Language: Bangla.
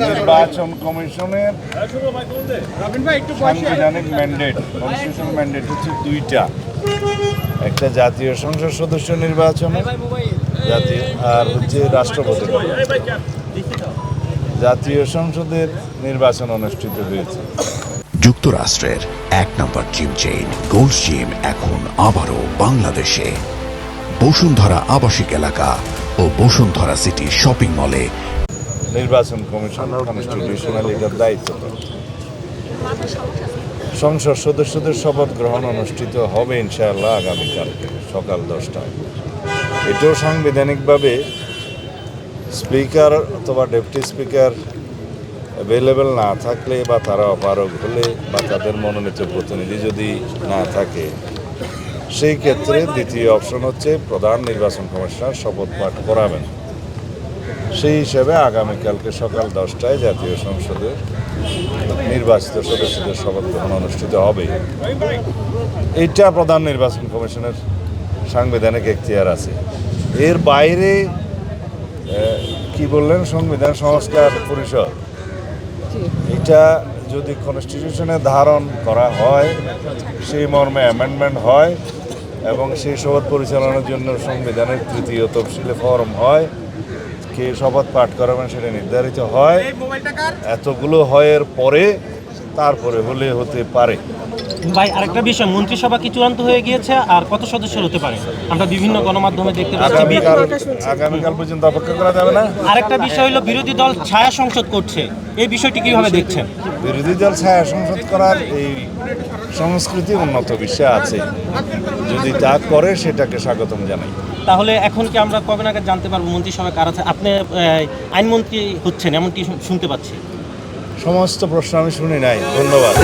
নির্বাচন কমিশনের সাংবিধানিক ম্যান্ডেট, কনস্টিটিউশনাল ম্যান্ডেট হচ্ছে দুইটা, একটা জাতীয় সংসদ সদস্য নির্বাচন জাতীয় আর হচ্ছে রাষ্ট্রপতি। জাতীয় সংসদের নির্বাচন অনুষ্ঠিত হয়েছে। যুক্তরাষ্ট্রের এক নম্বর জিম চেইন গোল্ড জিম এখন আবারও বাংলাদেশে। বসুন্ধরা আবাসিক এলাকা ও বসুন্ধরা সিটি শপিং মলে নির্বাচন কমিশন কনস্টিটিউশনাল এটার দায়িত্ব। সংসদ সদস্যদের শপথ গ্রহণ অনুষ্ঠিত হবে ইনশাআল্লাহ আগামীকালকে সকাল 10টায়। এটাও সাংবিধানিকভাবে স্পিকার অথবা ডেপুটি স্পিকার অ্যাভেলেবেল না থাকলে বা তারা অপারগ হলে বা তাদের মনোনীত প্রতিনিধি যদি না থাকে, সেই ক্ষেত্রে দ্বিতীয় অপশন হচ্ছে প্রধান নির্বাচন কমিশনার শপথ পাঠ করাবেন। সেই হিসাবে আগামীকালকে সকাল 10টায় জাতীয় সংসদের নির্বাচিত সদস্যদের শপথ গ্রহণ অনুষ্ঠিত হবে। এইটা প্রধান নির্বাচন কমিশনের সাংবিধানিক এখতিয়ার আছে। এর বাইরে কি বললেন, সংবিধান সংস্কার পরিষদ, এটা যদি কনস্টিটিউশনে ধারণ করা হয়, সেই মর্মে অ্যামেন্ডমেন্ট হয় এবং সেই শপথ পরিচালনার জন্য সংবিধানের তৃতীয় তফসিলে ফরম হয়, কে শপথ পাঠ করাবেন সেটা নির্ধারিত হয়। এতগুলো হয়ের পরে তারপরে হলে হতে পারে। ভাই, আরেকটা বিষয়, মন্ত্রিসভা কি চূড়ান্ত হয়ে গিয়েছে? আর কত সদস্যের হতে পারে? আমরা বিভিন্ন গণমাধ্যমে দেখতে পাচ্ছি। আগামীকাল পর্যন্ত অপেক্ষা করা যাবে না। আরেকটা বিষয় হলো, বিরোধী দল ছায়া সংসদ করছে, এই বিষয়টি কিভাবে দেখছেন? বিরোধী দল ছায়া সংসদ করার এই সংস্কৃতি উন্নত বিশ্বে আছে, যদি তা করে সেটাকে স্বাগতম জানাই। তাহলে এখন কি আমরা কবে নাগাদ জানতে পারবো মন্ত্রিসভায় কারা আছে? আপনি আইনমন্ত্রী হচ্ছেন এমনটি শুনতে পাচ্ছি। সমস্ত প্রশ্ন আমি শুনি নাই, ধন্যবাদ।